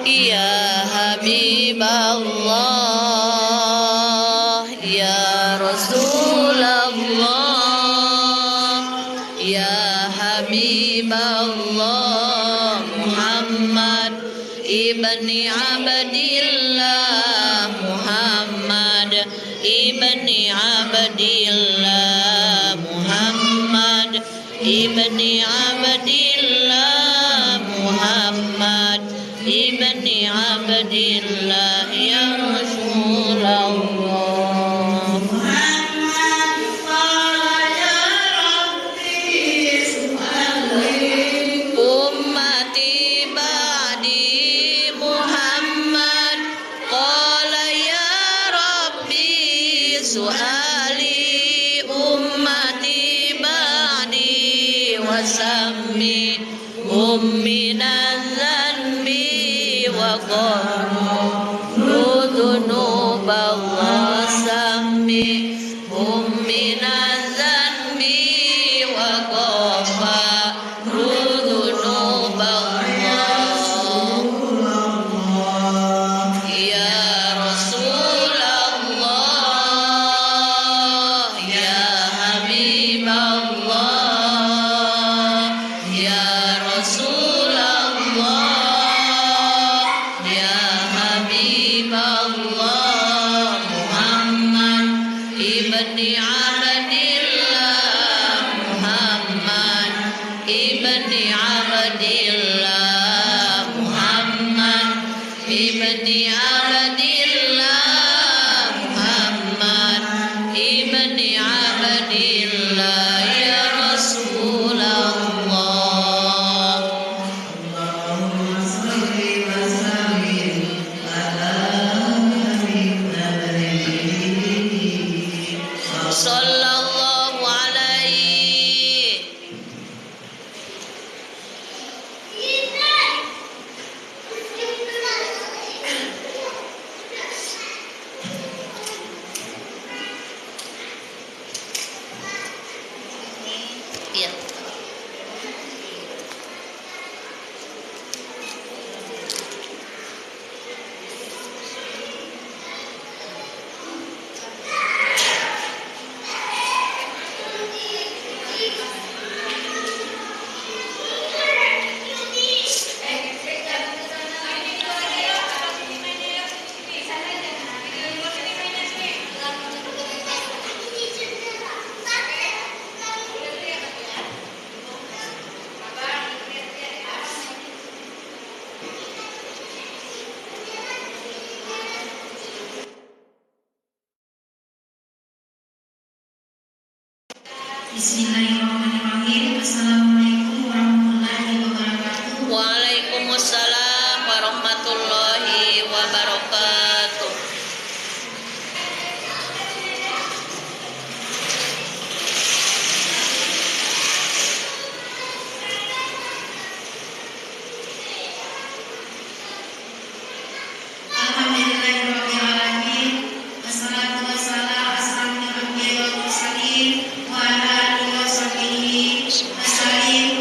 Ya Habiballah, Ya Rasulullah, Ya Habiballah, Muhammad ibni Abdillah, Muhammad ibni Abdillah, Muhammad ibni Abdillah, Muhammad ibni Abdillah, ya Rasulullah. Ummati ba'di Muhammad, qala ya Rabbi su'ali. Ummati ba'di wasammi umminan zanbi wa qalu dunuballah, wasammi umminan zanbi wa qalu dunuballah. Ya Rasulullah, ya Habiballah, ya Rasulullah, ya Habiballah, Muhammad ibni Abdillah, Muhammad ibni Abdillah, Muhammad ibni Abdillah, Muhammad ibni Abdillah, ya Rasulullah. Allahumma shalli wa sallim ala nabiyyina sallallahu alaihi. Iya. Bismillahirrahmanirrahim. Assalamualaikum warahmatullahi wabarakatuh. Waalaikumsalam warahmatullahi wabarakatuh. Alhamdulillahirrahmanirrahim. Wassalatu wassalamu asrafil anbiya'i wal mursalin wa ala alihi wa sahbihi wasallim.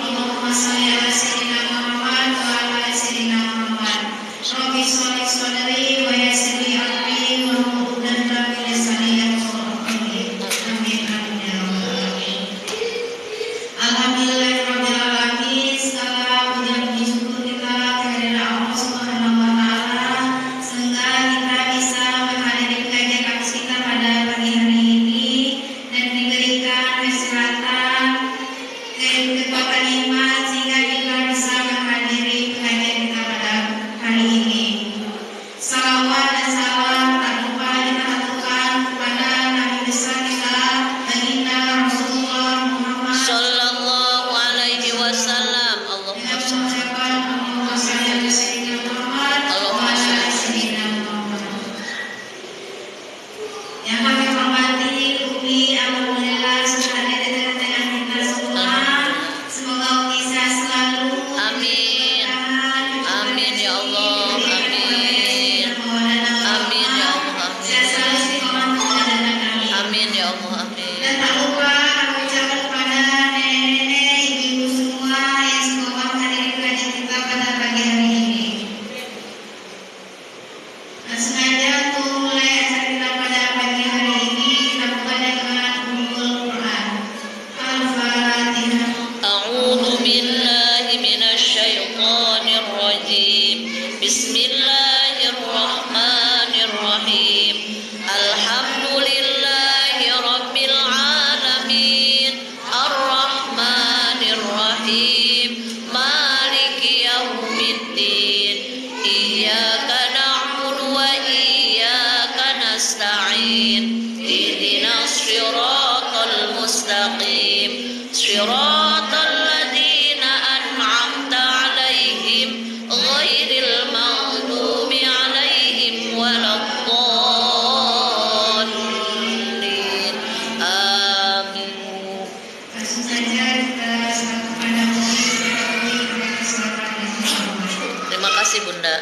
kasih Bunda.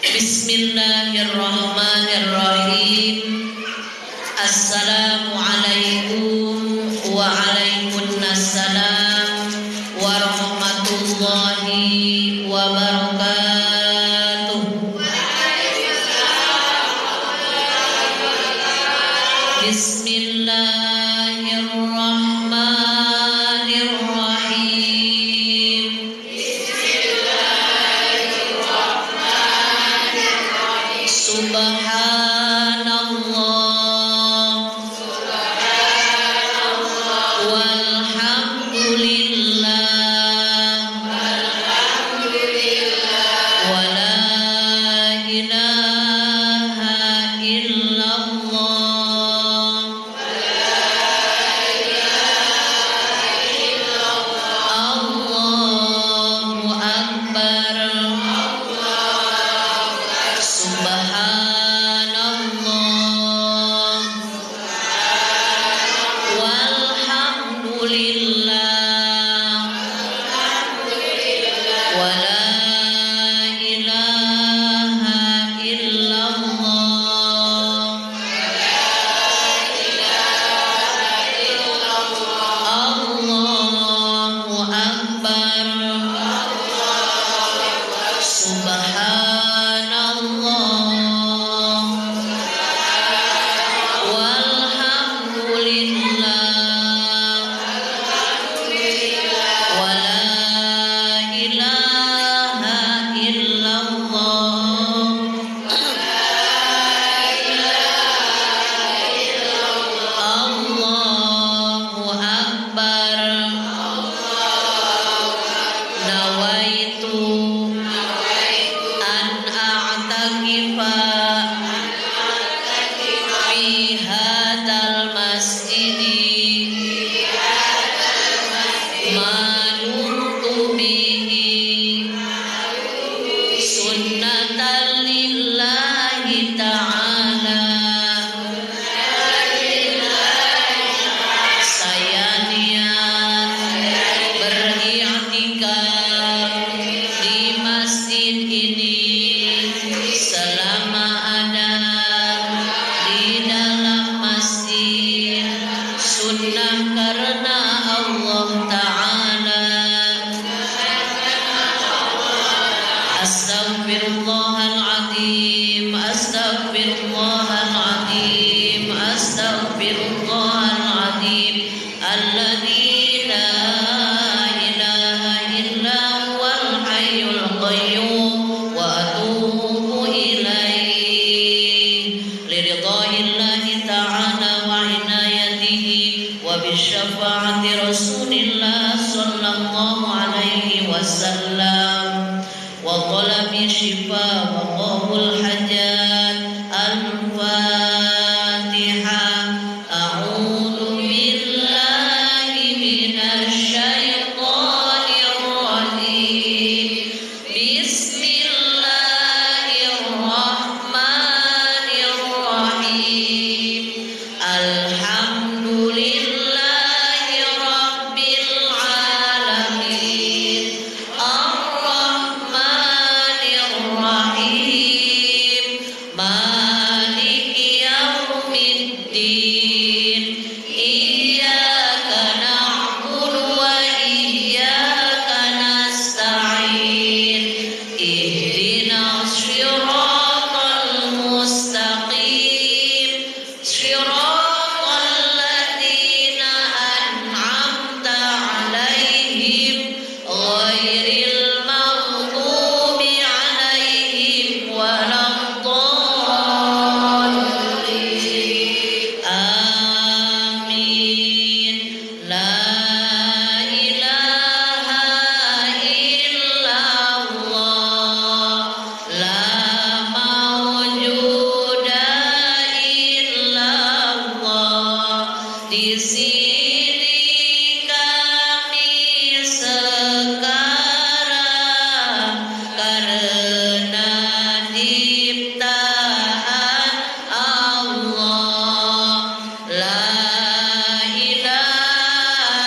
Bismillahirrahmanirrahim. Assalamualaikum waalaikumsalam warahmatullahi wabarakatuh. Bismillahirrahmanirrahim. Subhanallah walhamdulillah wa la ilaha illallah. Allahu akbar. Subhanallah walhamdulillah wa la ilaha illallah. Allahu akbar. Subhanallah walhamdulillah wa la ilaha illallah. Allahu akbar. Nawaitu an a'takifa fi hadzal masjidi ma dumtu bihi sunnatan lillahi ta'ala. Saya niat beriktikaf di masjid ini selama ada di dalam masjid sunnah karena Allah Ta'ala. Astaghfirullahaladzim, astaghfirullahaladzim, astaghfirullahaladzim. Alladzi la ilaha illa huwal hayyul qayyum wa atubu ilaihi liridha'illahi ta'ala wa inayatihi wa bisyafa'ati Rasulillah sallallahu alaihi wasallam wa talabi syifa wa qabul hajat. Al-Fatiha. A'udzu billahi minasy syaithanir rajim. Bismillahirrahmanirrahim. Alhamdulillahi rabbil alamin. Ar-Rahmanir Rahim. Maliki yaumiddin. Iyyaka na'budu wa iyyaka nasta'in. Ihdinas siratal mustaqim. Siratal ladzina an'amta 'alaihim ghairil maghdubi 'alaihim waladdallin. Amin. La ilaha illallah. La mawjuda illallah. Di sini kami sekarang karena ciptaan Allah. La ilaha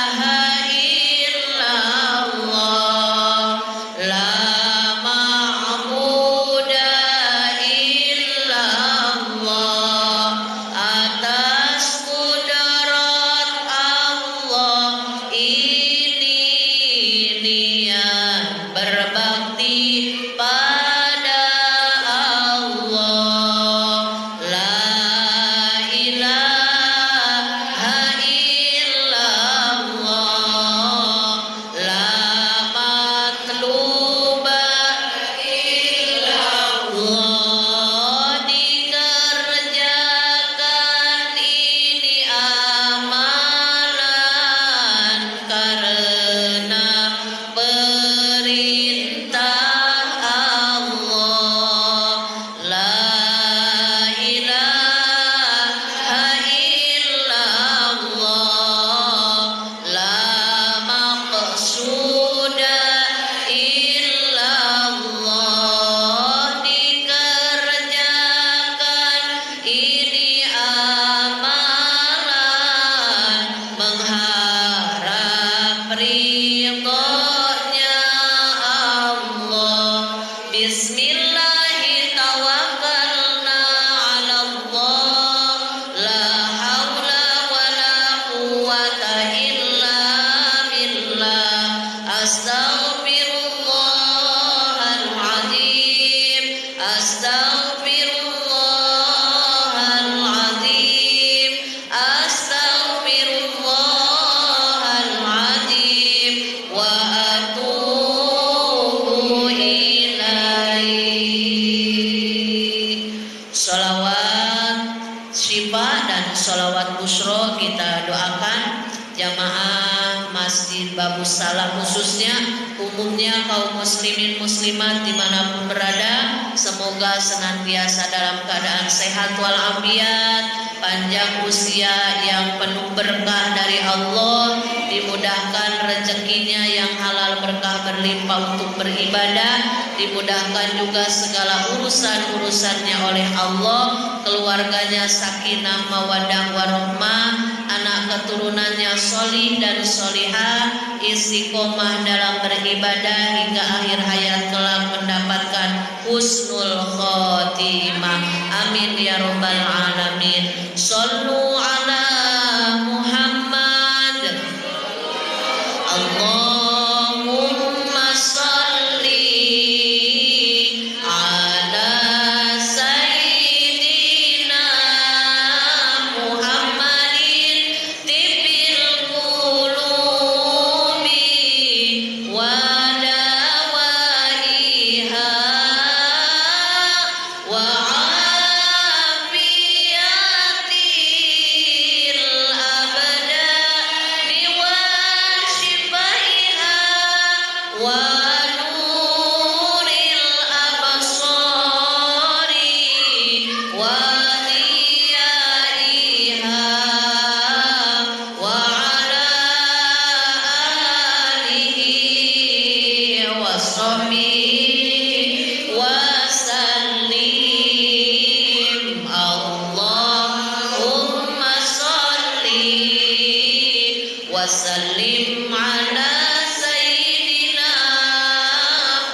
Masjid Babus Salam khususnya, umumnya kaum muslimin muslimat dimanapun berada, semoga senantiasa dalam keadaan sehat walafiat, panjang usia yang penuh berkah dari Allah, dimudahkan rezekinya yang halal berkah berlimpah untuk beribadah, dimudahkan juga segala urusan-urusannya oleh Allah, keluarganya sakinah mawaddah warahmah, anak keturunannya solih dan solihah, istiqomah dalam beribadah hingga akhir hayat kelak mendapatkan husnul khotimah. Amin ya rabbal alamin. Shallu ala Muhammad. Allahumma shalli ala sayyidina Muhammadin tibbil qulubi wa dawaiha wa afiyatil abdani wa shifaiha wa nuril absari wa diyaiha wa ala alihi wa sahbihi wa sallim. Allahumma shalli wa sallim ala sayyidina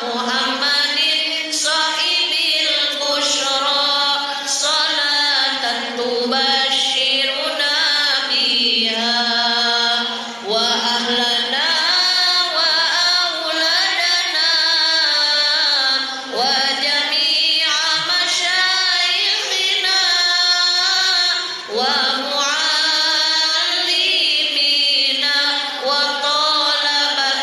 Muhammadin sahibil busyra salatan tubashiruna biha wa ahlana wa auladana wa jami'a masyayikhina wa muallimina wa talaba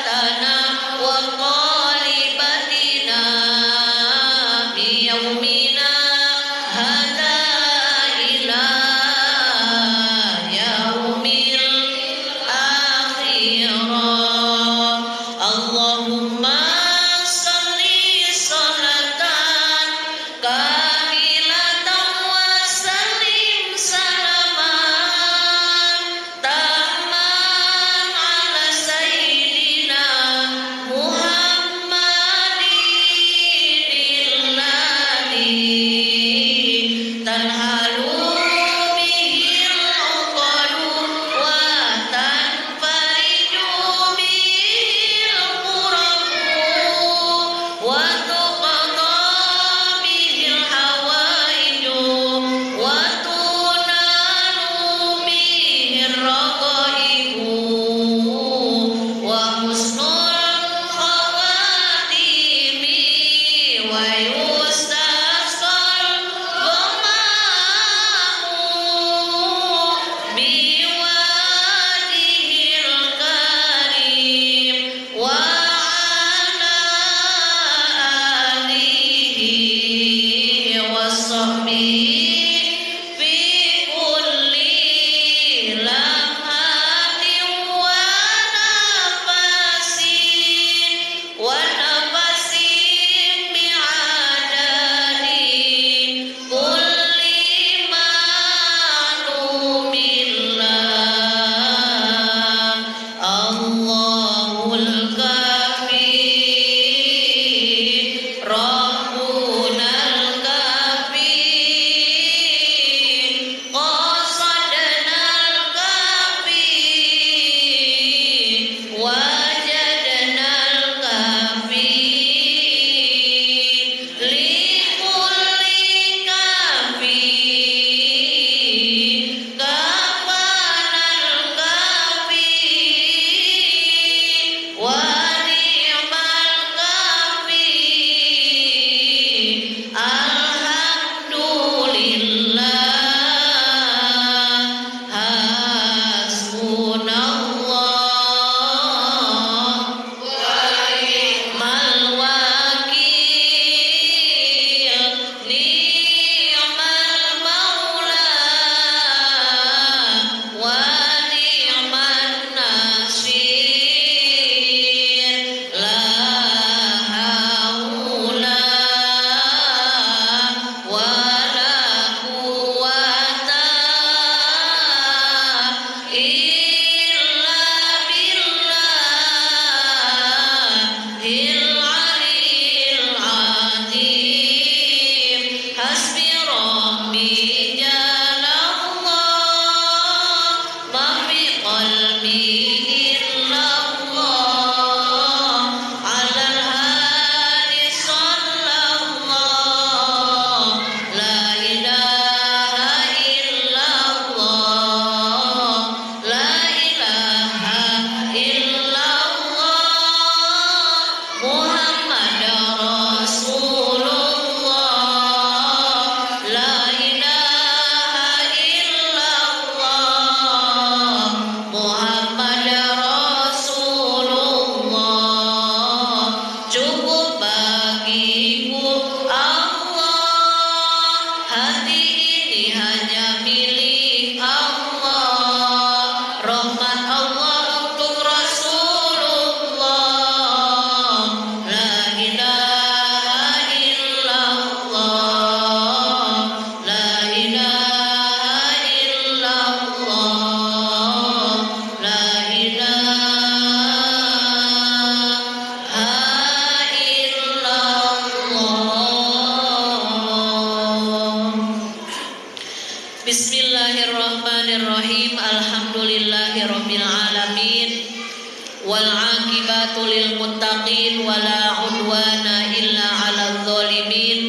wal 'aqibatu lil muttaqin wala 'udwana illa 'alal zalimin.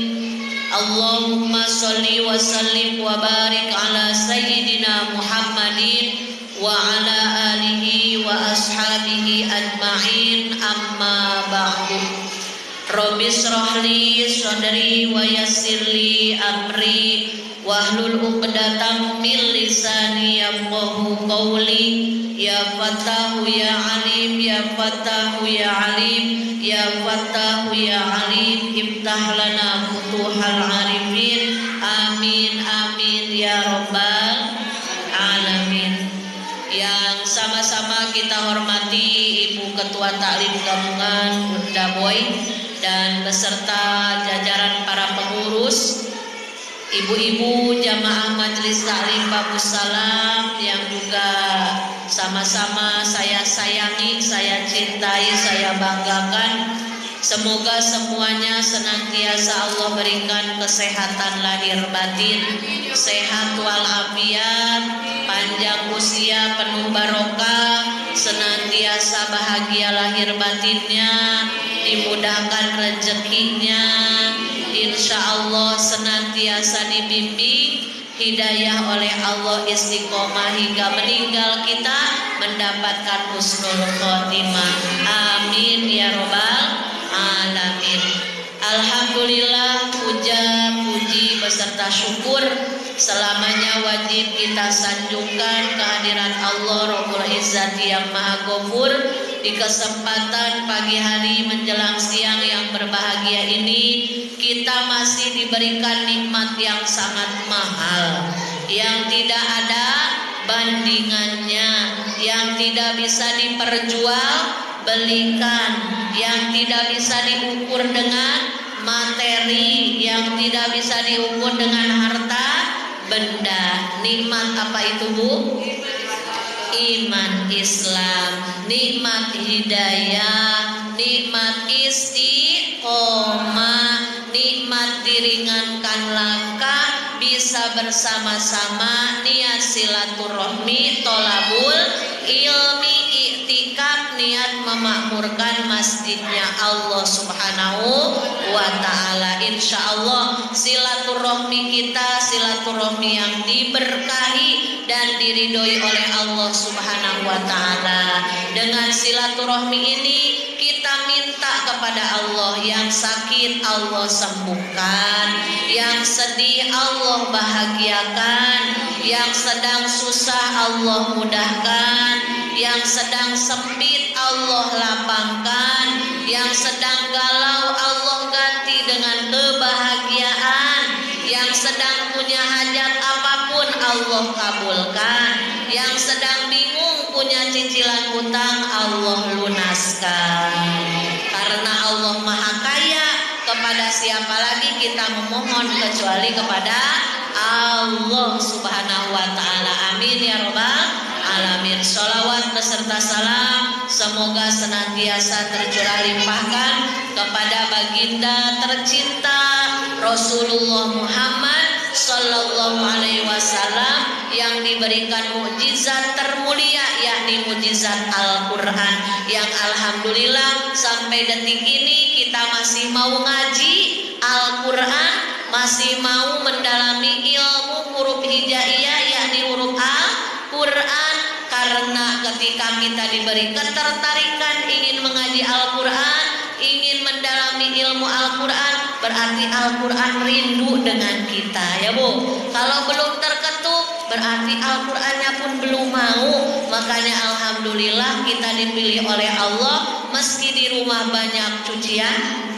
Allahumma sholli wa sallim wa barik ala sayyidina Muhammadin wa ala alihi wa ashabihi ajma'in, amma ba'du. Rabbi shrah li sadri wa yassir li amri wahlul 'uqdatam min lisani yafqahu qawli. Ya Fattahu ya Alim, ya Fattahu ya Alim, ya Fattahu ya Alim, iftah lana futuhal arifin. Amin amin ya rabbal alamin. Yang sama-sama kita hormati Ibu Ketua Taklim Gabungan Bunda Boy dan beserta jajaran para pengurus, ibu-ibu jamaah Majelis Taklim Babus Salam yang juga sama-sama saya sayangi, saya cintai, saya banggakan. Semoga semuanya senantiasa Allah berikan kesehatan lahir batin, sehat walafiat, panjang usia penuh barokah, senantiasa bahagia lahir batinnya, dimudahkan rezekinya, insya Allah senantiasa dibimbing hidayah oleh Allah, istiqomah hingga meninggal kita mendapatkan husnul khotimah. Amin ya robbal alamin. Alhamdulillah, puja puji beserta syukur selamanya wajib kita sanjungkan kehadiran Allah Rabbul Izzat yang Maha Ghafur. Di kesempatan pagi hari menjelang siang yang berbahagia ini, kita masih diberikan nikmat yang sangat mahal, yang tidak ada bandingannya, yang tidak bisa diperjualbelikan, yang tidak bisa diukur dengan materi, yang tidak bisa diukur dengan harta benda. Nikmat apa itu, Bu? Iman Islam, nikmat hidayah, nikmat istiqomah, nikmat diringankan langkah, bisa bersama-sama, niat silaturahmi, tolabul ilmi, iktikaf, niat memakmurkan masjidnya Allah Subhanahu wa ta'ala. Insya Allah silaturahmi kita silaturahmi yang diberkahi dan diridhoi oleh Allah Subhanahu wa ta'ala. Dengan silaturahmi ini kita minta kepada Allah, yang sakit Allah sembuhkan, yang sedih Allah bahagiakan, yang sedang susah Allah mudahkan, yang sedang sempit Allah lapangkan, yang sedang galau Allah ganti dengan kebahagiaan, yang sedang punya hajat apapun Allah kabulkan, yang sedang bingung punya cicilan hutang Allah lunaskan. Karena Allah Maha Kaya, kepada siapa lagi kita memohon kecuali kepada Allah Subhanahu wa ta'ala. Amin ya rabbal alamin. Sholawat beserta salam semoga senantiasa tercurah limpahkan kepada baginda tercinta Rasulullah Muhammad Sallallahu Alaihi Wasallam, yang diberikan mukjizat termulia yakni mukjizat Al-Quran, yang alhamdulillah sampai detik ini kita masih mau ngaji Al-Quran, masih mau mendalami ilmu huruf hijaiyah yakni huruf Al-Quran. Karena ketika kita diberi ketertarikan ingin mengaji Al-Quran, ingin mendalami ilmu Al-Quran, berarti Al-Quran rindu dengan kita, ya Bu. Kalau belum terketuk berarti Al-Qurannya pun belum mau. Makanya alhamdulillah kita dipilih oleh Allah. Meski di rumah banyak cucian,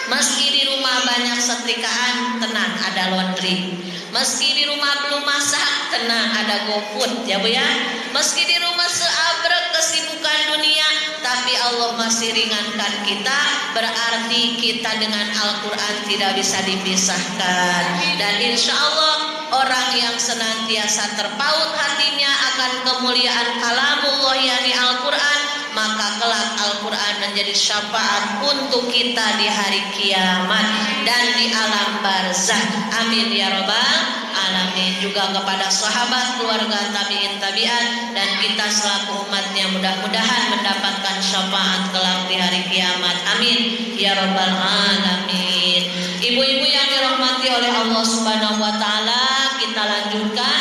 meski di rumah banyak setrikaan, tenang ada laundry. Meski di rumah belum masak, tenang ada GoFood, ya Bu ya. Meski di rumah seabrek kesibukan dunia, tapi Allah masih ringankan kita, berarti kita dengan Al-Quran tidak bisa dipisahkan. Dan insya Allah orang yang senantiasa terpaut hatinya akan kemuliaan kalamullah yakni Al-Quran, maka kelak Al-Quran menjadi syafaat untuk kita di hari kiamat dan di alam barzakh. Amin ya rabbal alamin. Juga kepada sahabat, keluarga, tabi'in, tabi'at, dan kita selaku umatnya mudah-mudahan mendapatkan syafaat kelak di hari kiamat. Amin ya rabbal alamin. Ibu-ibu yang dirahmati oleh Allah Subhanahu wa taala, kita lanjutkan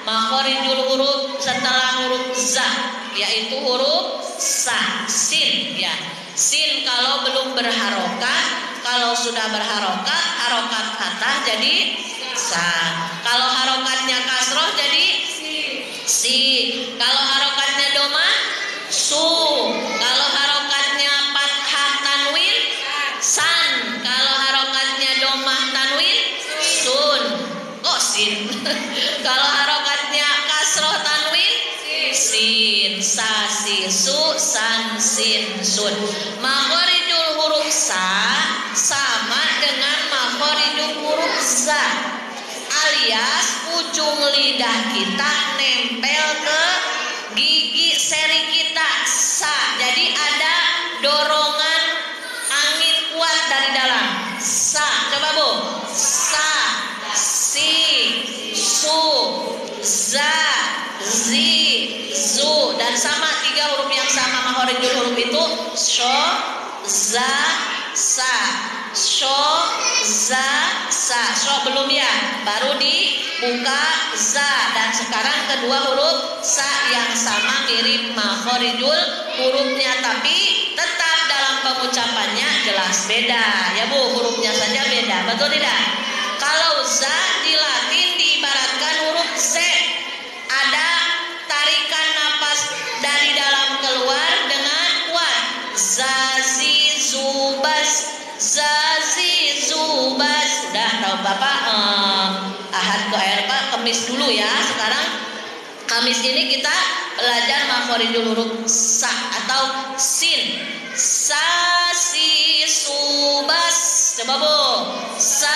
makhorijul huruf setelah huruf za, yaitu huruf sa, sin ya. Sin kalau belum berharokat, kalau sudah berharokat, harokat fathah jadi sa. Kalau harokatnya kasroh jadi si. Kalau harokatnya domah su. Kalau harokatnya fathah tanwin san. Kalau harokatnya domah tanwin sun. Kok sin? Kalau harokatnya kasroh tanwin sin. Sa, si, su, san, sin, sun. Makhorijul huruf sa sama dengan makhorijul huruf za, alias ujung lidah kita nempel ke gigi seri kita sa. Jadi ada dorongan angin kuat dari dalam. Sa, coba Bu. Sa, si, su, za, zi, zu, dan sama tiga huruf yang sama makhorijul huruf itu sho, za, sa. Sho, za, sa. Sho belum ya, baru dibuka za, dan sekarang kedua huruf sa yang sama mirip makhorijul hurufnya, tapi tetap dalam pengucapannya jelas beda ya Bu, hurufnya saja beda, betul tidak? Kalau za di Latin diibaratkan huruf Z, ada tarikan napas dari dalam keluar dengan kuat. Zazi zubas, zazi zubas. Udah tahu Bapak ahad ke Pak Kamis dulu ya. Sekarang Kamis ini kita belajar makhorijul huruf sa atau sin. Sa, si, subas. Coba Bu. Sa,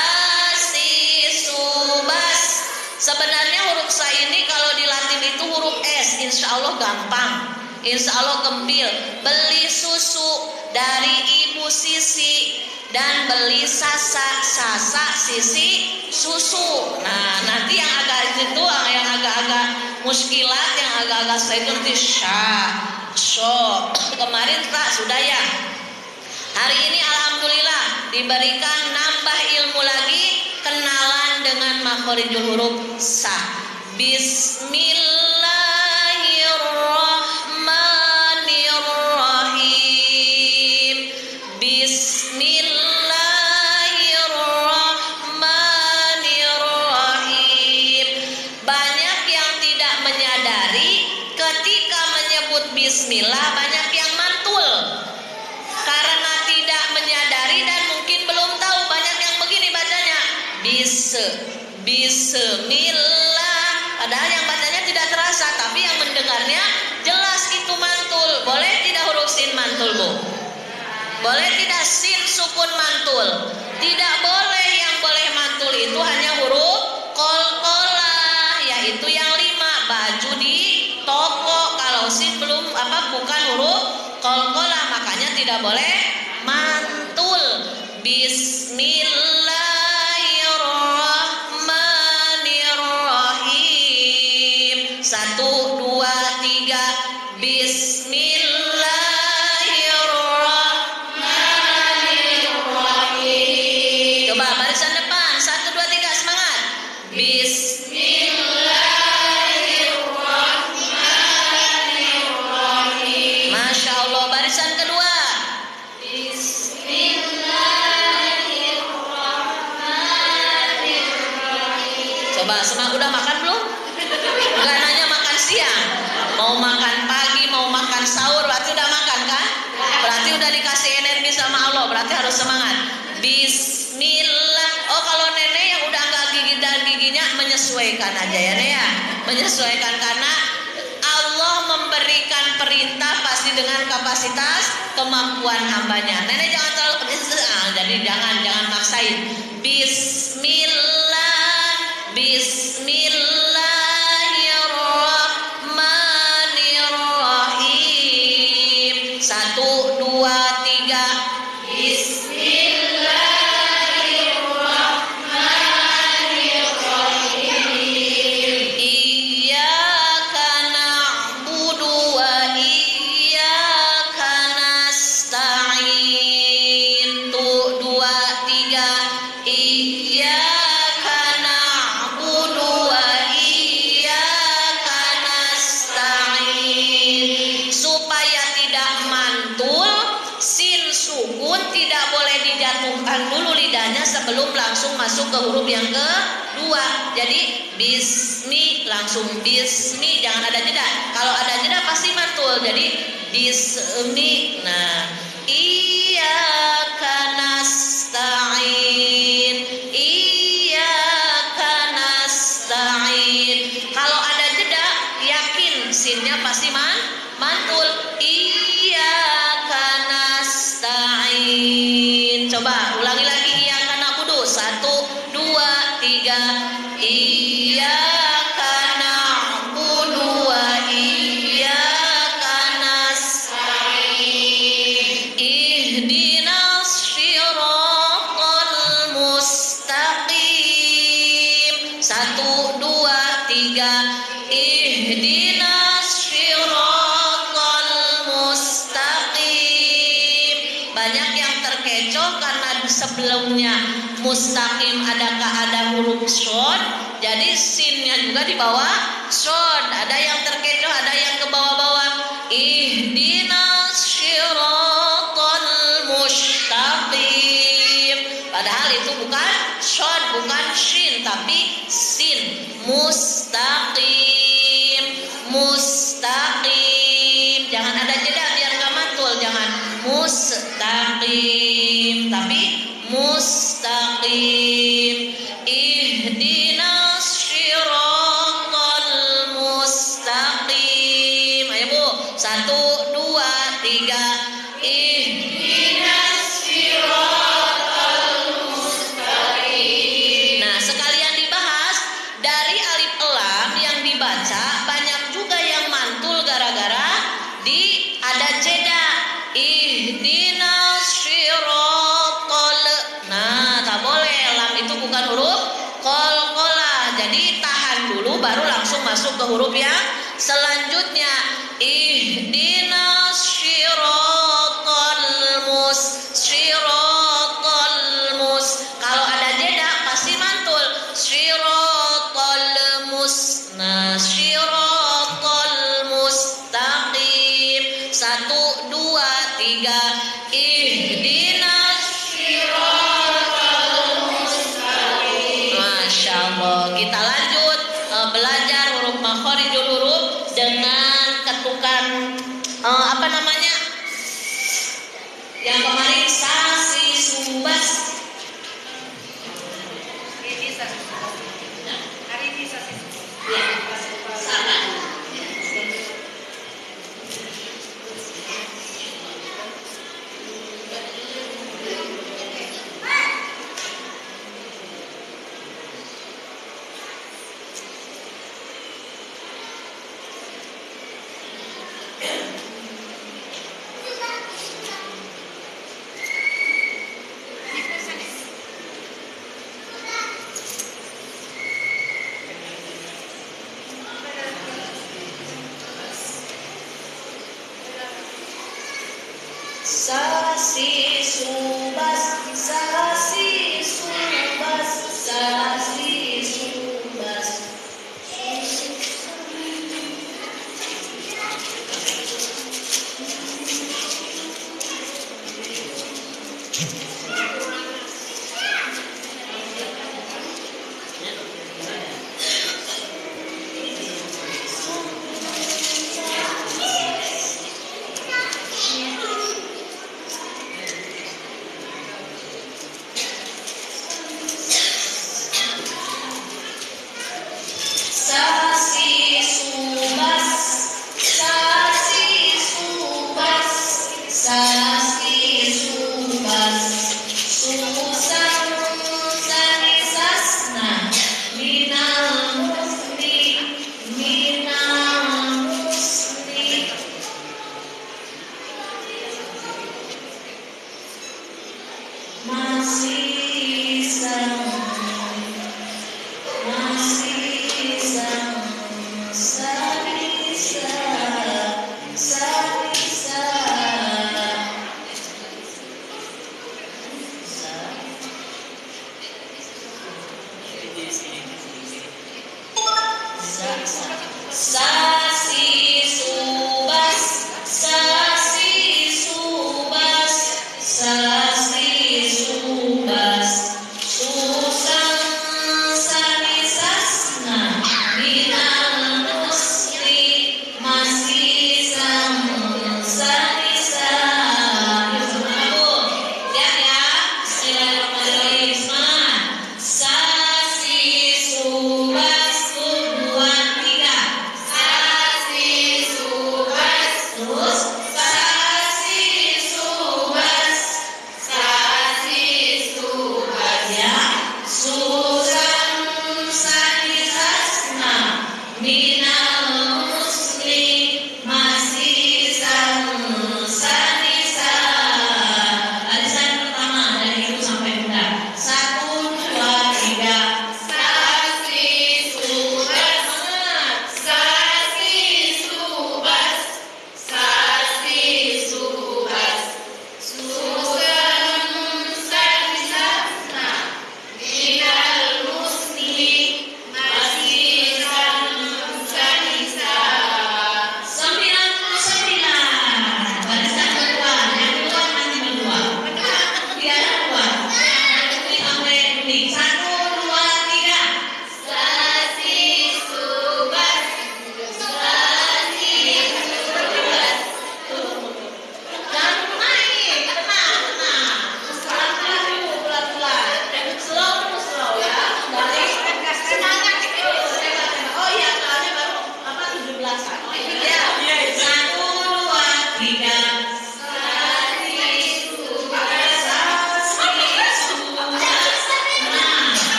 si, subas. Sebenarnya huruf sa ini kalau di Latin itu huruf S. Insya Allah gampang, insya Allah gembil. Beli susu dari Ibu Sisi dan beli sasa, sasa, sisi, susu. Nah nanti yang agak itu, yang agak-agak muskilat, yang agak-agak saya itu nanti sya, sho. Kemarin tak sudah ya. Hari ini alhamdulillah diberikan nambah ilmu lagi, kenalan dengan makhorijul huruf sa. Bismillahirrahmanirrahim. Bismillahirrahmanirrahim. Banyak yang tidak menyadari ketika menyebut bismillah banyak yang mantul. Karena tidak menyadari dan mungkin belum tahu, banyak yang begini bacanya. Bismillah. Padahal yang bacanya tidak terasa, tapi yang mendengarnya jelas itu mantul. Boleh tidak huruf sin mantul Bu? Boleh tidak sin sukun mantul? Tidak boleh. Yang boleh mantul itu hanya huruf qalqalah, yaitu yang 5. Baju di toko, kalau sin belum bukan huruf qalqalah, makanya tidak boleh mantul. Bismillahirrahmanirrahim. 1, 2, 3. Bismillahirrahmanirrahim. Coba barisan depan. 1, 2, 3 semangat. Bismillahirrahmanirrahim. Masya Allah. Barisan kedua. Coba semangat. Udah makan belum? Enggak nanya makan siang, mau makan pagi, mau makan sahur, berarti udah makan kan? Berarti udah dikasih energi sama Allah, berarti harus semangat. Bismillah. Oh kalau nenek yang udah enggak gigi dan giginya menyesuaikan aja ya Nek ya. Menyesuaikan karena Allah memberikan perintah pasti dengan kapasitas kemampuan hambanya. Nenek jangan terlalu jadi jangan maksain. Bismillah. Bismillahirrahmanirrahim. 1, 2, 3. Bismillahirrahmanirrahim. sebelum langsung masuk ke huruf yang kedua. Jadi bismi langsung bismi, jangan ada jeda. Kalau ada jeda pasti mantul. Jadi bismi. Nah, iyyaka nasta'in, iyyaka nasta'in. Kalau ada jeda, yakin sinnya pasti mantul. Iyyaka nasta'in. Coba ulangi lagi, iyyaka na'budu. 1, 2, 3. Iyyaka na'budu wa iyyaka nasta'in. Ihdinas shiratal mustaqim. 1, 2, 3. Ihdinas shiratal mustaqim. Banyak yang terkecoh karena sebelumnya mustaqim ada huruf shod, jadi sinnya juga di bawah shod. Ada yang terkecoh, ada yang ke bawah-bawah. Ihdinas shiratal mustaqim. Padahal itu bukan shod, bukan shin, tapi sin. Mustaqim, mustaqim. Jangan ada jeda biar nggak mantul. Jangan mustaqim, tapi mustaqim. Ihdinas shiratal mustaqim. Ayo Bu, 1, 2, 3. Ihdinas shiratal mustaqim. Nah, sekalian dibahas, dari alif lam yang dibaca banyak juga yang mantul gara-gara ada jeda. Ihdinas shiratal. Nah, tak boleh, lam itu bukan huruf qalqalah. Jadi tahan dulu baru langsung masuk ke huruf yang selanjutnya. Ihdinas shiratal mus. Kalau ada jeda pasti mantul. Shiratal mus. Nah, shiratal mustaqim. 1, 2, 3. Ihdinas shiratal mustaqim. Masya Allah. Kita lanjut belajar huruf makhorijul huruf dengan ketukan apa namanya? Yang kemarin sasi subas. Hari ini sasi. Ya, sama. Sasi subas, sasi subas, sasi subas. Sasi subas, sasi subas, sasi subas. Susan sani sasna minal musni, minal musni. Masih sama, masih sama. Sarisa, sarisa. Sasi subas, sasi subas, sasi subas.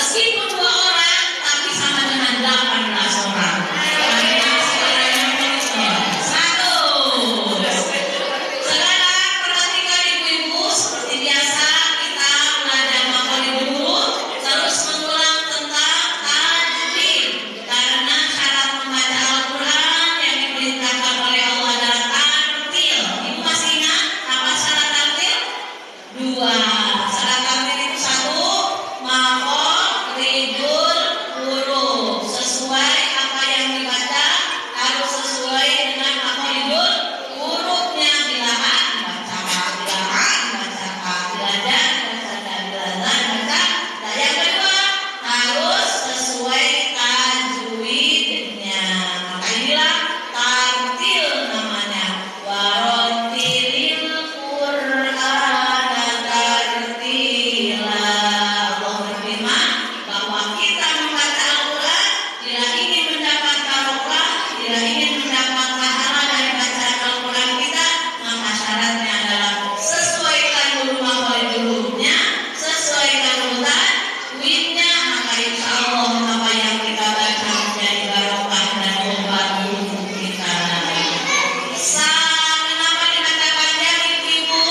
Meskipun 2 orang, tapi sama dengan 18 orang. Satu. Sekarang perhatikan ibu-ibu, seperti biasa kita belajar materi dulu, terus mengulang tentang tajwid. Karena syarat membaca Al-Quran yang diperintahkan oleh Allah adalah tartil. Ibu masih ingat apa syarat tartil? 2. Syarat tartil itu 1, maqam, ridul, huruf. Sesuai apa yang dibaca harus sesuai dengan maqam, ridul, hurufnya. Bila A dibaca A, bila A dibaca A, bila Da dibaca Da, bila Da dibaca Da. Yang kedua harus sesuai tajwidnya. Maka inilah tartil namanya. Warattilil Qur'ana tartila. Allah berfirman bahwa kita membaca Al-Quran bila ingin mendapat barokah, bila ingin mendapat pahala dari bacaan Al-Quran kita, maka syaratnya adalah sesuaikan dulu makhraj hurufnya, sesuaikan dulu tajwidnya, maka insya Allah apa yang kita baca menjadi barokah dan obat untuk kita. Kenapa dibaca panjang ibu-ibu?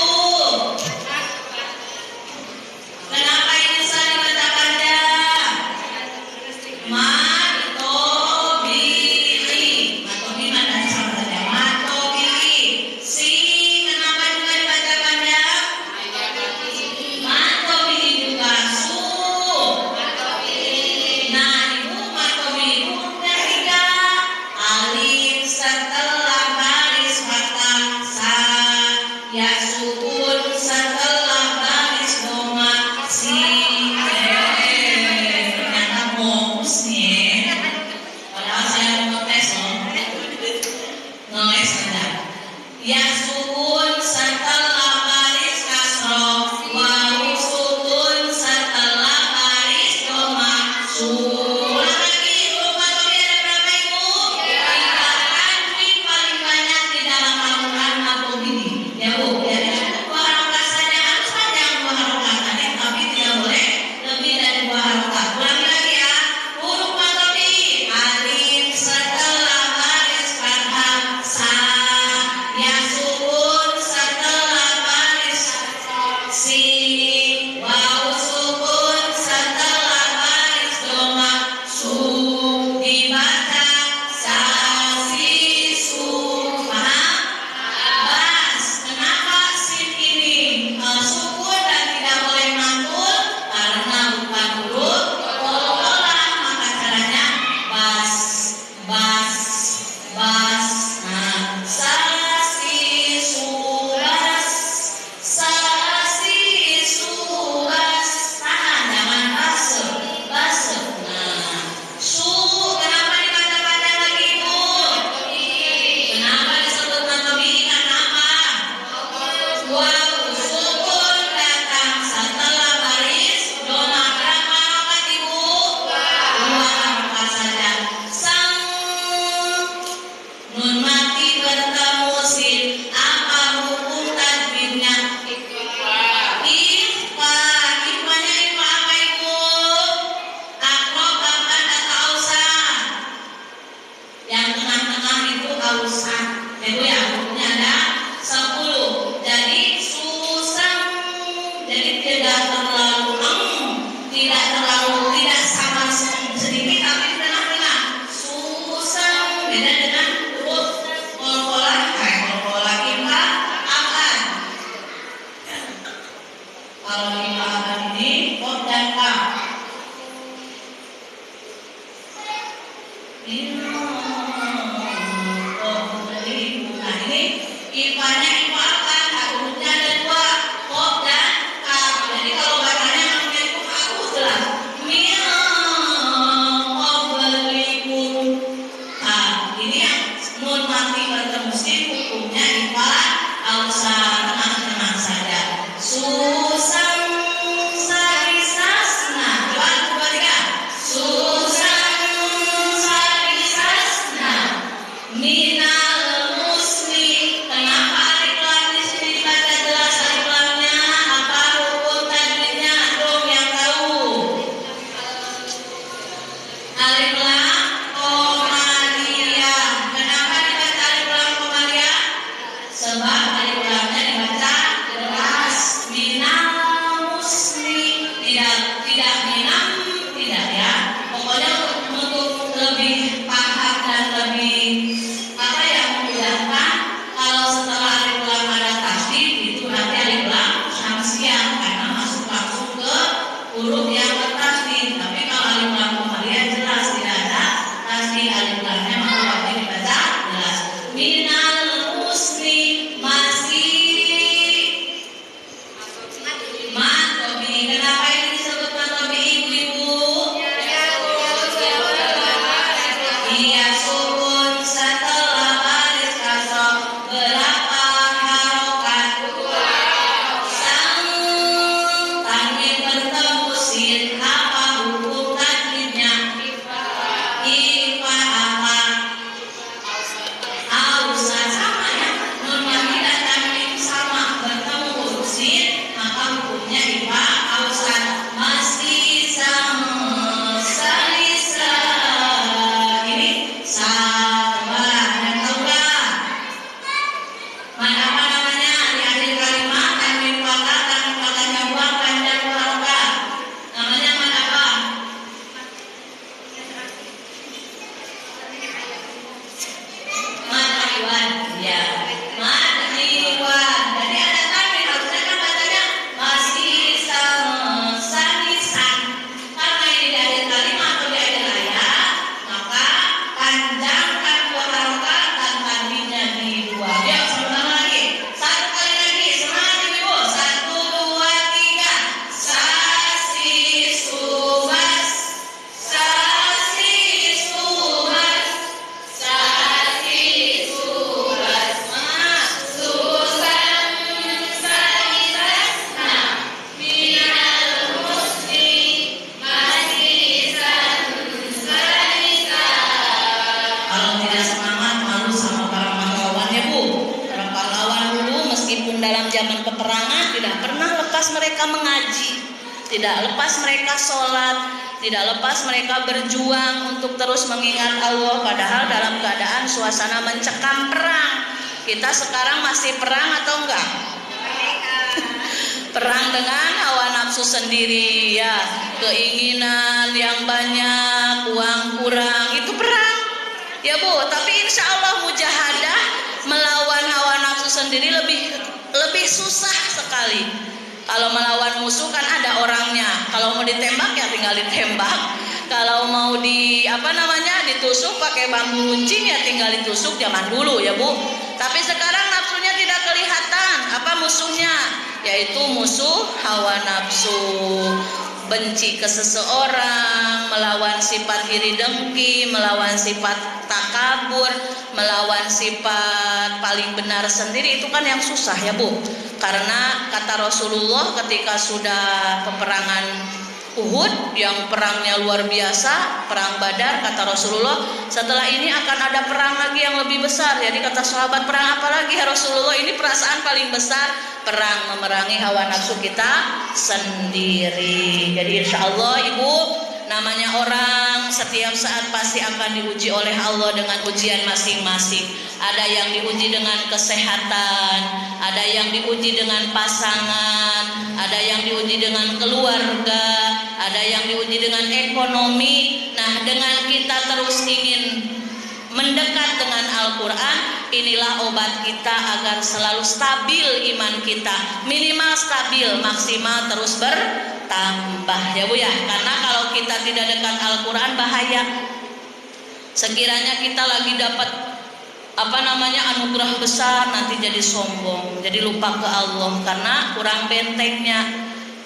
Kenapa ini dibaca panjang? Matobi'i. Matobi mana sama saja. Matobi'i. Si kenapa juga dibaca panjang? Matobi'i juga. Su. Nah ibu matobi'i hurufnya 3. Alif setelah baris fathah sa. Ya sukun setelah baris doma si. Ternyata fokus nih. Padahal saya mau ngetes loh. Ngeles aja. Ya sukun setelah baris kasroh. Wawu sukun setelah baris doma su. Ulang lagi, huruf matobi ada berapa ibu? 3. Tajwid paling banyak di dalam Al-Quran matobi. Ya bu, ya cukup 2 harokat saja, harus panjang 2 harokat tadi, tapi tidak boleh lebih dari 2 harokat. Ulangi lagi ya. Huruf matobi alif setelah baris fathah sa. Ya sukun setelah baris si. Wawu sukun setelah baris doma su. Dibaca sa si su. Paham? Bas. Kenapa sin ini sukun dan tidak boleh mantul? Karena bukan huruf qolqalah, maka caranya bas, bas, bas. Nah, sa si su bas, sa si su bas. Tahan, jangan base, base. Nah, su kenapa dibaca panjang lagi ibu? Kenapa disebut matobi? Karena apa? Wawu sukun datang setelah baris doma. Berapa harokat ibu? 2 harokat saja. Sang. Nun mati bertemu sin. Apa hukum tajwidnya? Ikhfa. Ikhfanya ikhfa apa ibu? Akrob, baban, atau ausan? Yang tengah-tengah itu ausan. Ibu ya, hukumnya ada 10. Jadi susang. Jadi tidak terlalu tidak terlalu tidak sama sedikit, tapi di tengah-tengah. Susang beda dengan huruf qolqalah. Qolqalah imla akan. Kalau imla akan ini qaf dan kaf. Nah ini ikhfanya ikhfa apa? Hurufnya ada 2, qaf dan kaf. Jadi kalau bacanya namanya itu harus jelas. Min qablikum. Nah ini yang nun mati bertemu sin, hukumnya ikhfa ausan, tengah-tengah saja. Susang sarisasna. Coba 2, 3. Susang sarisasna. mereka mengaji, tidak lepas mereka sholat, tidak lepas mereka berjuang untuk terus mengingat Allah, padahal dalam keadaan suasana mencekam perang. Kita sekarang masih perang atau enggak? Perang dengan hawa nafsu sendiri, ya, keinginan yang banyak, uang kurang, itu perang, ya Bu. Tapi insya Allah mujahadah melawan hawa nafsu sendiri lebih susah sekali. Kalau melawan musuh kan ada orangnya. Kalau mau ditembak ya tinggal ditembak. Kalau mau ditusuk pakai bambu runcing ya tinggal ditusuk, zaman dulu ya Bu. Tapi sekarang nafsunya tidak kelihatan. Apa musuhnya? Yaitu musuh hawa nafsu. Benci ke seseorang, melawan sifat iri dengki, melawan sifat takabur, melawan sifat paling benar sendiri, itu kan yang susah ya Bu. Karena kata Rasulullah ketika sudah peperangan Uhud yang perangnya luar biasa, perang Badar, kata Rasulullah, setelah ini akan ada perang lagi yang lebih besar. Jadi kata sahabat, perang apa lagi ya Rasulullah? Ini perasaan paling besar, perang memerangi hawa nafsu kita sendiri. Jadi insya Allah Ibu, namanya orang setiap saat pasti akan diuji oleh Allah dengan ujian masing-masing. Ada yang diuji dengan kesehatan, ada yang diuji dengan pasangan, ada yang diuji dengan keluarga, ada yang diuji dengan ekonomi. Nah, dengan kita terus ingin mendekat dengan Al-Quran, inilah obat kita agar selalu stabil iman kita. Minimal stabil, maksimal terus bertambah ya Bu ya. Karena kalau kita tidak dekat Al-Quran bahaya. Sekiranya kita lagi dapat anugerah besar, nanti jadi sombong, jadi lupa ke Allah karena kurang bentengnya.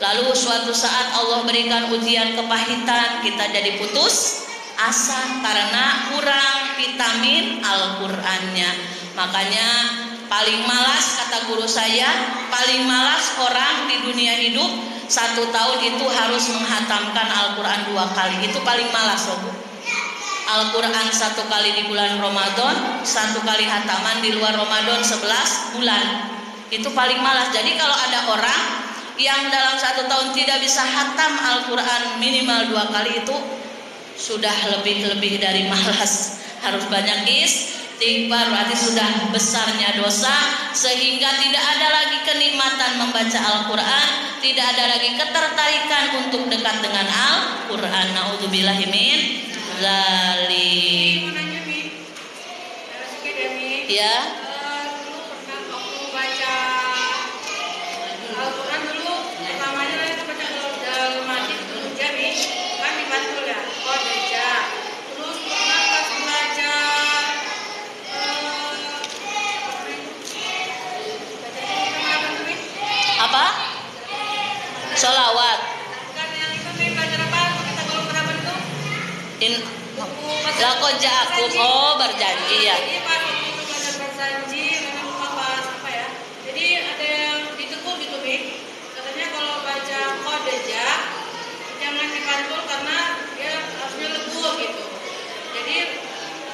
Lalu suatu saat Allah berikan ujian kepahitan, kita jadi putus asa karena kurang vitamin Al-Qur'annya. Makanya paling malas, kata guru saya, paling malas orang di dunia hidup 1 tahun itu harus menghatamkan Al-Qur'an 2 kali. Itu paling malas loh Bu. Al-Quran 1 kali di bulan Ramadan, 1 kali hataman di luar Ramadan 11 bulan. Itu paling malas. Jadi kalau ada orang yang dalam 1 tahun tidak bisa hatam Al-Quran minimal 2 kali, itu sudah lebih dari malas. Harus banyak istighfar, berarti sudah besarnya dosa, sehingga tidak ada lagi kenikmatan membaca Al-Quran, tidak ada lagi ketertarikan untuk dekat dengan Al-Quran. Na'udzubillahi min zalim. Ya. Dulu pernah waktu baca Al-Quran dulu, pertamanya kita baca dalam masjid dulu Jami, kan dibantul ya, Qodeja. Terus pernah pas belajar Apa? Sholawat. Bukan yang itu nih, belajar apa? Kita kalau berapa itu? Laqad ja'akum, oh berjanji ya. Jadi pas waktu itu belajar berjanji, memang lupa pas apa ya. Jadi ada yang ditegur gitu nih. Katanya kalau baca Qodeja jangan dipantul karena dia harusnya lebur gitu. Jadi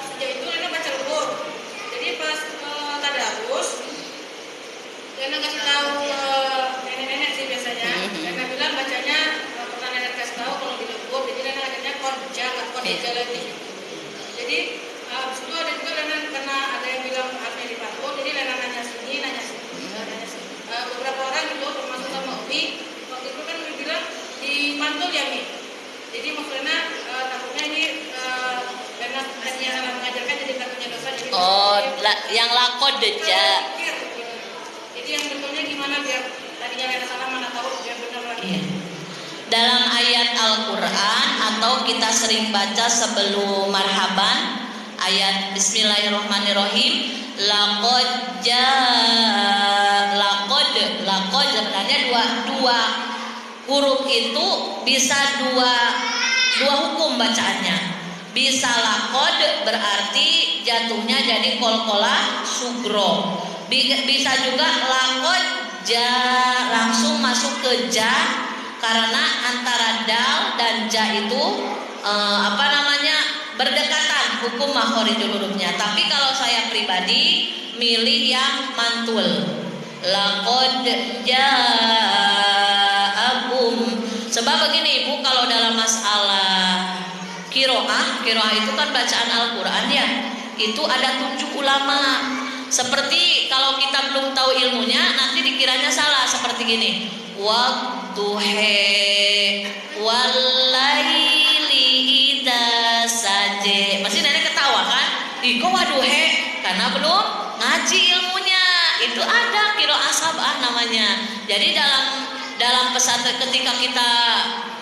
sejak itu Lena baca lebur. Jadi pas tadarus, Lena kasih tahu nenek-nenek sih biasanya. Lena bilang bacanya pernah nenek kasih tahu kalau di lebur. Jadi Lena akhirnya Qodeja lagi. Jadi habis itu ada juga Lena, karena ada yang bilang harusnya dipantul, jadi Lena nanya sini. Beberapa orang gitu, termasuk sama Umi, waktu itu kan bilang dipantul ya Mi. Jadi maksud Lena takutnya ini Lena hanya mengajarkan jadi takutnya dosa. Jadi yang Laqadeja. Jadi yang betulnya gimana biar tadinya Lena salah, mana tahu biar benar lagi. Dalam ayat Al-Quran atau kita sering baca sebelum marhaban, ayat Bismillahirrahmanirrahim, laqad sebenarnya dua huruf itu bisa dua hukum bacaannya. Bisa laqad berarti jatuhnya jadi qalqalah sugro. Bisa juga laqad langsung masuk ke ja, karena antara dal dan ja itu berdekatan hukum makhorijul hurufnya. Tapi kalau saya pribadi milih yang mantul. Laqad ja'akum Sebab begini Ibu, kalau dalam masalah kiroah itu kan bacaan Al-Quran ya, itu ada 7 ulama. Seperti kalau kita belum tahu ilmunya, nanti dikiranya salah seperti gini. Wadduhe walaili idza saje. Pasti nenek ketawa kan? Ih, kok waduhe? Karena belum ngaji ilmunya. Itu ada qiraah sab'ah namanya. Jadi dalam pesantren, ketika kita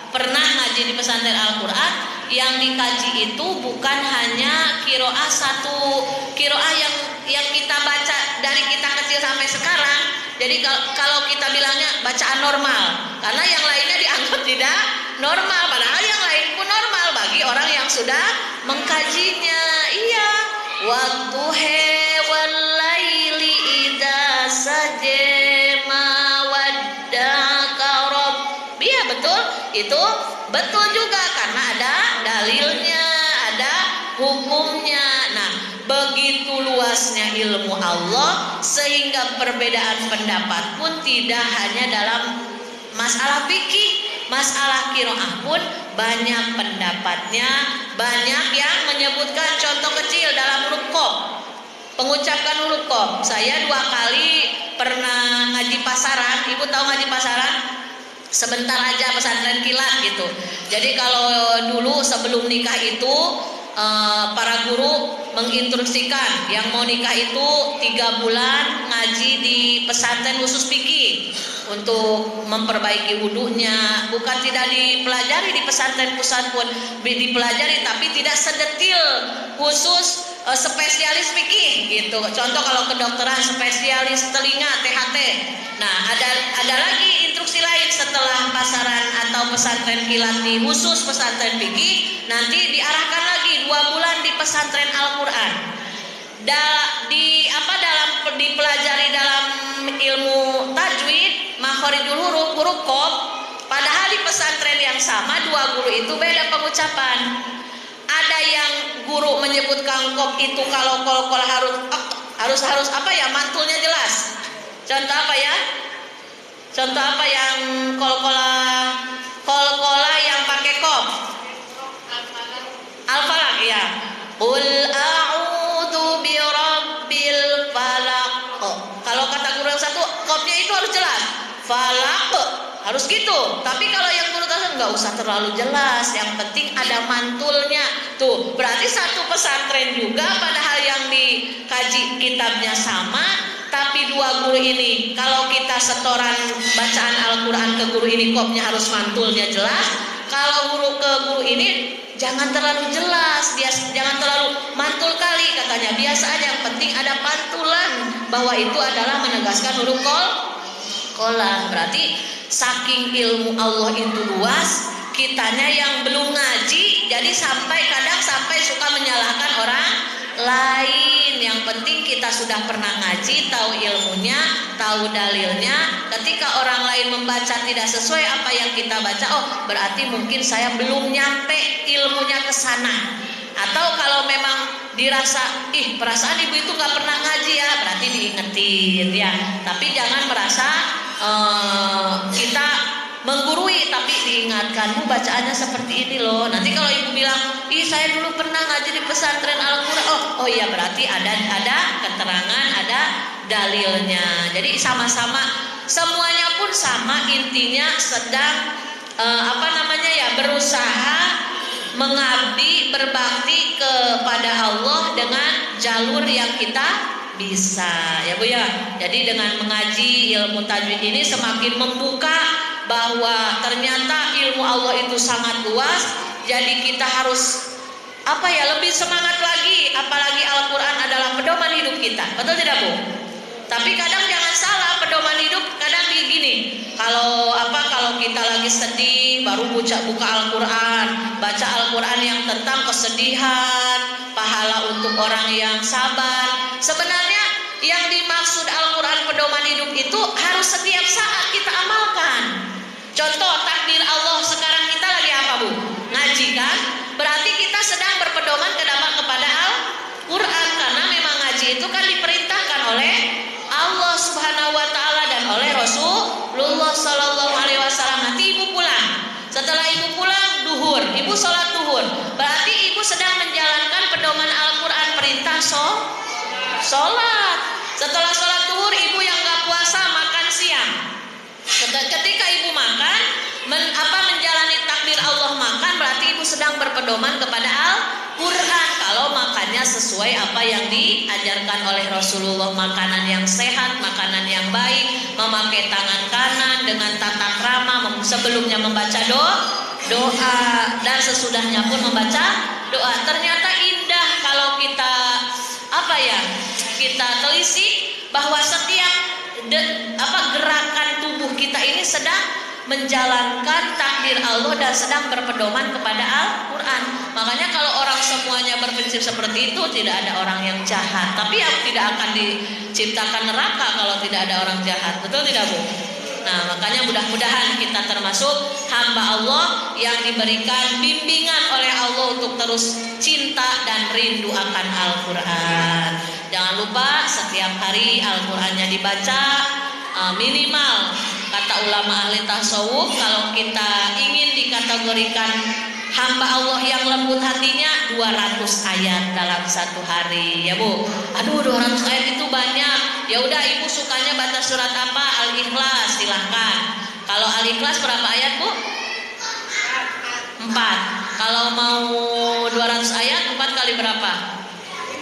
pernah ngaji di pesantren Al-Quran, yang dikaji itu bukan hanya qiraah satu, qiraah yang kita baca dari kita kecil sampai sekarang. Jadi kalau kita bilangnya bacaan normal, karena yang lainnya dianggap tidak normal, padahal yang lain pun normal bagi orang yang sudah mengkajinya. Iya, wadduhe walaili idza saje ma waddaka rabb. Iya betul, itu betul juga karena ada dalilnya, ada hukumnya. Nah, begitu luasnya ilmu Allah sehingga perbedaan pendapat pun tidak hanya dalam masalah fikih, masalah qiraah pun banyak pendapatnya. Banyak yang menyebutkan contoh kecil dalam huruf qaf, pengucapan huruf qaf. Saya 2 kali pernah ngaji pasaran. Ibu tahu ngaji pasaran? Sebentar aja pesantren kilat gitu. Jadi kalau dulu sebelum nikah itu para guru menginstruksikan yang mau nikah itu 3 bulan ngaji di pesantren khusus fikih untuk memperbaiki wudunya. Bukan tidak dipelajari di pesantren pusat pun dipelajari, tapi tidak sedetil khusus spesialis fikih gitu. Contoh kalau kedokteran spesialis telinga THT. Nah, ada lagi instruksi lain setelah pasaran atau pesantren kilat di khusus pesantren fikih, nanti diarahkan lagi 2 bulan di pesantren Al-Quran. Dipelajari dalam ilmu tajwid, makhorijul huruf qaf. Padahal di pesantren yang sama 2 guru itu beda pengucapan. Ada yang guru menyebutkan qaf itu kalau kol harus apa ya, mantulnya jelas. Contoh apa ya? Contoh apa yang kol-kola yang pakai qaf? Al-Falaq ya. Qul a'udzu birabbil falaq. Kalau kata guru yang satu, qafnya itu harus jelas. Falaq harus gitu. Tapi kalau yang guru tadi nggak usah terlalu jelas, yang penting ada mantulnya. Tuh, berarti satu pesantren juga padahal yang dikaji kitabnya sama, tapi 2 guru ini kalau kita setoran bacaan Al-Quran ke guru ini qafnya harus mantulnya jelas. Kalau guru ke guru ini jangan terlalu jelas, jangan terlalu mantul kali katanya. Biasa aja, yang penting ada pantulan bahwa itu adalah menegaskan huruf kolah. Berarti saking ilmu Allah itu luas, kitanya yang belum ngaji jadi kadang sampai suka menyalahkan orang lain. Yang penting kita sudah pernah ngaji, tahu ilmunya, tahu dalilnya. Ketika orang lain membaca tidak sesuai apa yang kita baca, oh berarti mungkin saya belum nyampe ilmunya ke sana. Atau kalau memang dirasa perasaan ibu itu nggak pernah ngaji ya, berarti diingetin ya. Tapi jangan merasa kita menggurui, tapi diingatkan, Bu bacaannya seperti ini loh. Nanti kalau ibu bilang, saya dulu pernah ngaji di pesantren Al-Quran, oh iya berarti ada keterangan, ada dalilnya. Jadi sama-sama, semuanya pun sama, intinya sedang berusaha mengabdi, berbakti kepada Allah dengan jalur yang kita bisa ya Bu ya. Jadi dengan mengaji ilmu tajwid ini semakin membuka bahwa ternyata ilmu Allah itu sangat luas. Jadi kita harus lebih semangat lagi, apalagi Al-Quran adalah pedoman hidup kita. Betul tidak Bu? Tapi kadang jangan salah, pedoman hidup kadang begini. Kalau kita lagi sedih baru buka Al-Quran, baca Al-Quran yang tentang kesedihan, pahala untuk orang yang sabar. Sebenarnya yang dimaksud Al-Quran pedoman hidup itu harus setiap saat kita amalkan. Contoh takdir Allah sekarang kita lagi apa Bu? Ngaji kan? Berarti kita sedang berpedoman kepada Al-Quran, karena memang ngaji itu kan diperintahkan oleh Allah Subhanahu wa Ta'ala dan oleh Rasulullah Sallallahu Alaihi Wasallam. Nanti ibu pulang sholat duhur. Berarti ibu sedang menjalankan pedoman Al-Quran, perintah sholat. Setelah sholat duhur ibu yang gak puasa makan siang. Ketika ibu makan, menjalani takbir Allah makan, berarti ibu sedang berpedoman kepada Al-Quran. Kalau makannya sesuai apa yang diajarkan oleh Rasulullah, makanan yang sehat, makanan yang baik, memakai tangan kanan dengan tata krama, sebelumnya membaca doa dan sesudahnya pun membaca doa. Ternyata indah kalau kita kita telisik bahwa setiap gerakan tubuh kita ini sedang menjalankan takdir Allah dan sedang berpedoman kepada Al-Quran. Makanya kalau orang semuanya berprinsip seperti itu, tidak ada orang yang jahat. Tapi tidak akan diciptakan neraka kalau tidak ada orang jahat. Betul tidak, Bu? Nah, makanya mudah-mudahan kita termasuk hamba Allah yang diberikan bimbingan oleh Allah untuk terus cinta dan rindu akan Al-Quran. Jangan lupa setiap hari Al-Qurannya dibaca, minimal kata ulama ahli tasawuf, kalau kita ingin dikategorikan hamba Allah yang lembut hatinya, 200 ayat dalam satu hari, ya Bu. Aduh, 200 ayat itu banyak. Ya udah, ibu sukanya baca surat apa? Al-Ikhlas, silahkan. Kalau Al-Ikhlas berapa ayat, Bu? 4. Kalau mau 200 ayat, 4 kali berapa?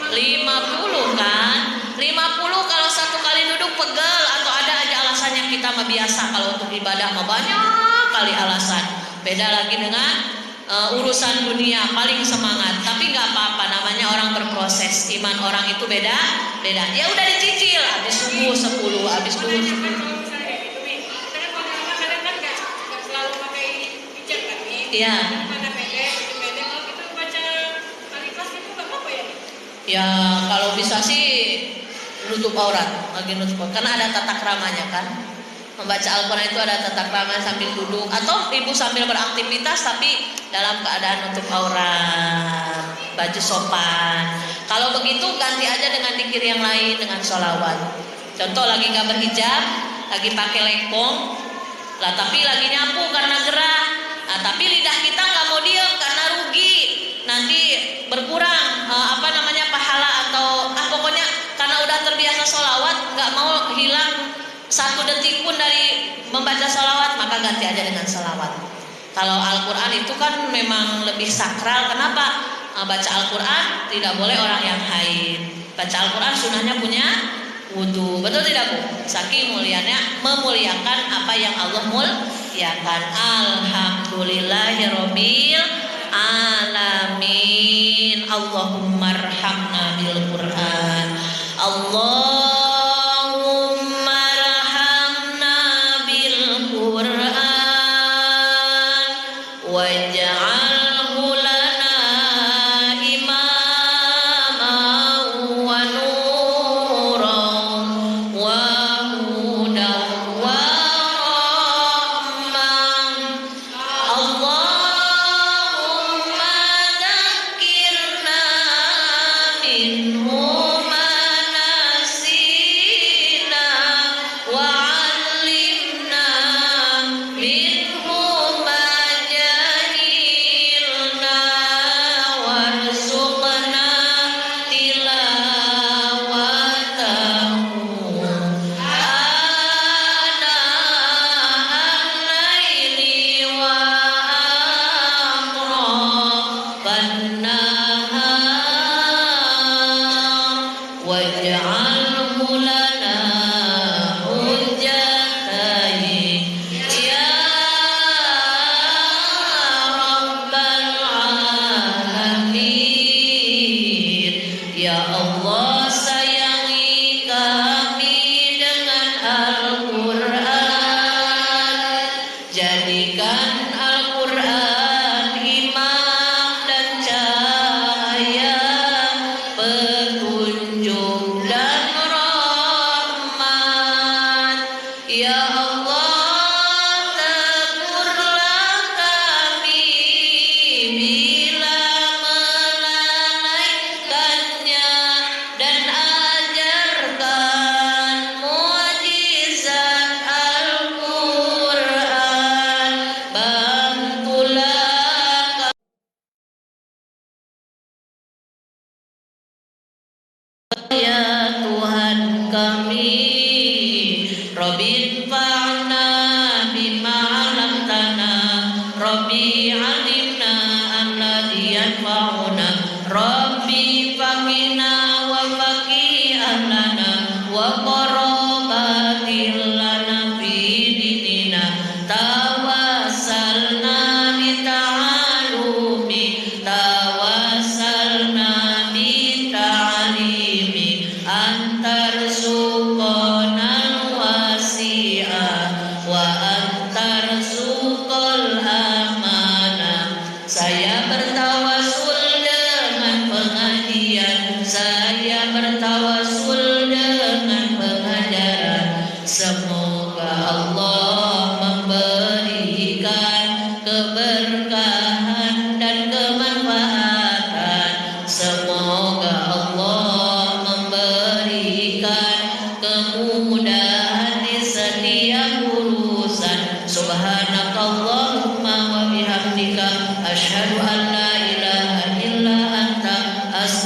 50 kan? 50 kalau satu kali duduk pegel atau ada aja alasan yang kita mah biasa. Kalau untuk ibadah mah banyak kali alasan. Beda lagi dengan urusan dunia, paling semangat. Tapi nggak apa-apa, namanya orang berproses. Iman orang itu beda. Ya udah dicicil, habis subuh 10, habis duhur 10. Iya. Ya kalau bisa sih nutup aurat, karena ada tata keramanya kan. Membaca Al-Quran itu ada tata krama sambil duduk, atau ibu sambil beraktivitas tapi dalam keadaan nutup aurat, baju sopan. Kalau begitu ganti aja dengan zikir yang lain, dengan sholawat. Contoh lagi nggak berhijab, lagi pakai lengkong, lah tapi lagi nyapu karena gerah. Nah, tapi lidah kita nggak mau diem karena rugi, nanti berkurang pahala atau pokoknya karena udah terbiasa sholawat, nggak mau hilang 1 detik pun dari membaca sholawat, maka ganti aja dengan sholawat. Kalau Al-Quran itu kan memang lebih sakral. Kenapa? Baca Al-Quran tidak boleh orang yang haid. Baca Al-Quran sunahnya punya wudu. Betul tidak, Bu? Saking mulianya memuliakan apa yang Allah muliakan. Alhamdulillahirabbil alamin. Allahumma arhamna bil Quran. Allahumma arhamna bil Quran waj'alhu lana imaman wa nuran wa hudan wa rahman. Allahumma dzakirna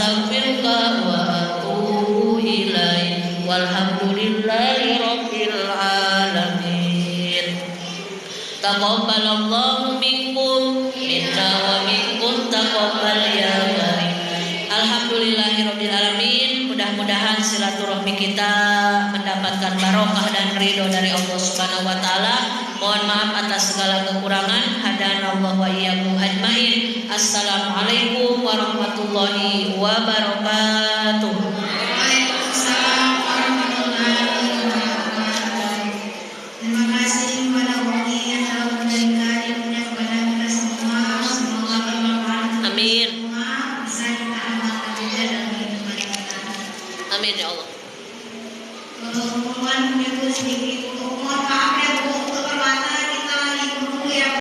astaghfiruka wa atubu ilaik. Walhamdulillahi rabbil alamin. Taqabbalallahu minkum minna wa minkum taqabbal ya karim. Alhamdulillahirabbil alamin. Mudah-mudahan silaturahmi kita mendapatkan barokah dan ridho dari Allah Subhanahu wa taala. Mohon maaf atas segala kekurangan. Hadanallahu wa iyyakum ajmain. Assalamualaikum warahmatullahi wabarakatuh. Waalaikumsalam warahmatullahi wabarakatuh. Terima kasih kepada Umi yang telah memberikan ilmunya kepada kita semua. Semoga bermanfaat. Amin. Semua bisa kita amalkan juga dalam kehidupan kita. Amin ya Allah. Mohon sedikit. Mohon maaf ya Bu.